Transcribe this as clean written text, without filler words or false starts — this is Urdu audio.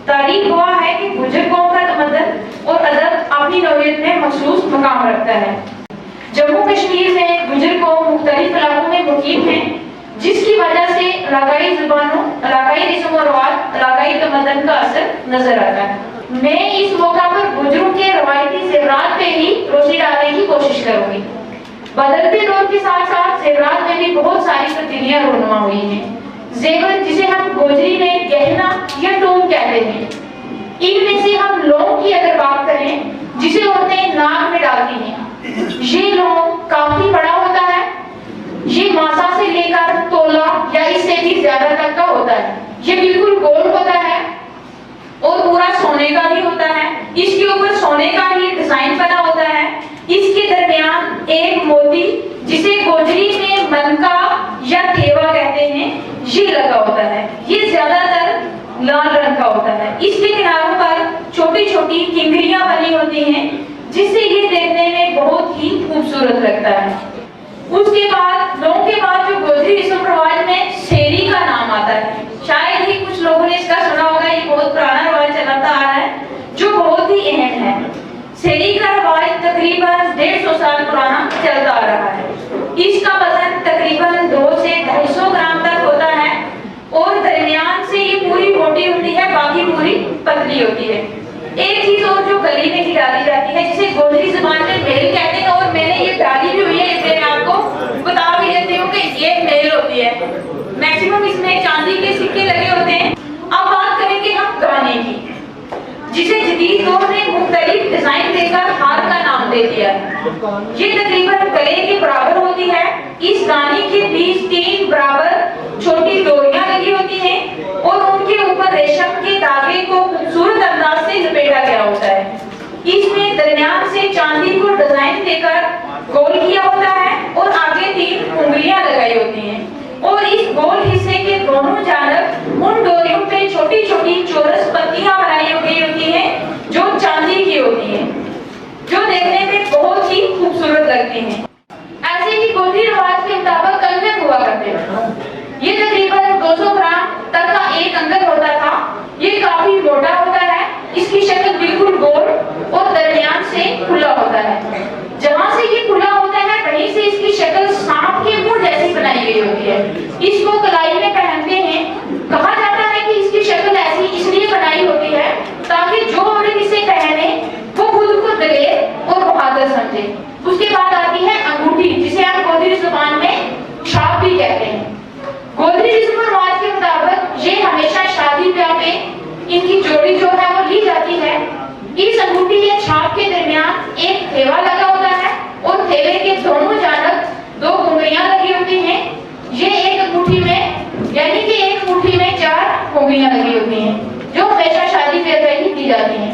تاریخ گواہ ہے کہ گجر قوم کا تمدن اور ادب اپنی نوعیت میں مخصوص مقام رکھتا ہے۔ جموں کشمیر میں گجر قوم مختلف علاقوں میں مقیم ہے، جس کی وجہ سے علاقائی زبانوں، علاقائی رسم و رواج، علاقائی تمدن کا اثر نظر آتا ہے۔ میں اس موقع پر گجروں کے روایتی زیورات پہ ہی روشنی ڈالنے کی کوشش کروں گی۔ بدلتے دور کے ساتھ ساتھ زیورات میں بھی بہت ساری تبدیلیاں رونما ہوئی ہیں۔ زیور جسے ہم گوجری میں گہنا یا ٹون کہتے ہیں، ان میں سے ہم لونگ کی اگر بات کریں جسے عورتیں ناک میں ڈالتی ہیں، یہ لونگ کافی بڑا ہوتا ہے، یہ ماسا سے لے کر تولا یا اس سے بھی زیادہ تک کا ہوتا ہے، یہ بالکل گول ہوتا ہے اور پورا سونے کا ہی ہوتا ہے، اس کے اوپر سونے کا ہی ڈیزائن بنا ہوتا ہے، اس کے درمیان ایک موتی جسے گوجری میں منکا یا تھیوا کہتے ہیں یہ لگا ہوتا ہے، یہ زیادہ تر لال رنگ کا ہوتا ہے، اس کے کناروں پر چھوٹی چھوٹی کنگریاں بنی ہوتی ہیں جس سے یہ دیکھنے میں بہت ہی خوبصورت لگتا ہے۔ اس کے بعد لونگ کے بعد جو گوجری رسم رواج میں سیری کا نام آتا ہے، شاید ہی کچھ لوگوں نے اس کا سنا ہوگا، یہ بہت پرانا رواج چلاتا آ رہا ہے جو بہت ہی اہم ہے۔ سیری کا رواج تقریباً 150 سال پرانا چلتا آ رہا ہے، اس کا وزن تقریباً 200 سے 250 گرام تک ہوتا ہے اور درمیان سے یہ پوری موٹی ہوتی ہے، باقی پوری پتلی ہوتی ہے۔ ایک چیز اور جو گلی میں ہی ڈالی جاتی ہے جسے گوجری زبان میں میل کہتے ہیں، اور میں نے یہ ڈالی بھی ہوئی ہے، اس میں آپ کو بتا بھی دیتی ہوں کہ یہ میل ہوتی ہے، میکسیمم اس میں چاندی کے سکے لگے ہوتے ہیں۔ اب بات کریں گے ہم گانے کی، جسے جدید دور نے مختلف ڈیزائن دے کر ہار کا نام دے دیا ہے۔ یہ تقریباً گلے کے برابر ہوتی ہے، اس گانے کے بیچ 3 برابر چھوٹی ڈوریاں لگی ہوتی ہیں اور ان کے اوپر ریشم کے دھاگے کو خوبصورت انداز سے لپیٹا گیا ہوتا ہے۔ اس میں درمیان سے چاندی کو ڈیزائن دے کر گول کیا ہوتا ہے اور آگے 3 انگلیاں لگائی ہوتی ہیں، اور اس گول حصے کے دونوں جانب ان ڈوریوں پہ چھوٹی چھوٹی چورس پتیاں بنائی گئی ہوتی ہیں جو چاندی کی ہوتی ہیں، جو دیکھنے میں بہت ہی خوبصورت لگتی ہیں۔ ایسے ہی گوجری رواج کے مطابق کنگن ہوا کرتے ہیں، یہ تقریباً 200 گرام تک کا ایک کنگن ہوتا تھا، یہ کافی موٹا ہوتا ہے، اس کی شکل بالکل گول اور درمیان سے کھلا ہوتا ہے، جہاں سے یہ کھلا ہوتا ہے وہیں سے اس کی شکل سانپ کے منہ جیسی بنائی گئی ہوتی ہے، اس کو کلائی میں پہنتے ہیں۔ کہا جاتا ہے کہ اس کی شکل ایسی اس لیے بنائی ہوتی ہے تاکہ جو عورت اسے پہنے وہ خود کو دلیر اور بہادر سمجھے۔ اس کے بعد آتی ہے انگوٹھی، جسے ہم گوجری زبان میں چھاپ بھی کہتے ہیں۔ گوجری رسم و رواج کے مطابق یہ ہمیشہ شادی بیاہ پہ ان کی جوڑی جو ہے وہ لی جاتی ہے۔ اس انگوٹھی یا چھاپ کے درمیان ایک تھیوا لگا ہوتا ہے اور تھیوے کے دونوں جانب 2 کنگریاں لگی ہوتی ہیں، یہ ایک انگوٹھی میں یعنی کہ ایک انگوٹھی میں 4 کنگریاں لگی ہوتی ہیں جو ہمیشہ شادی بیاہ پہ ہی کی جاتی ہیں۔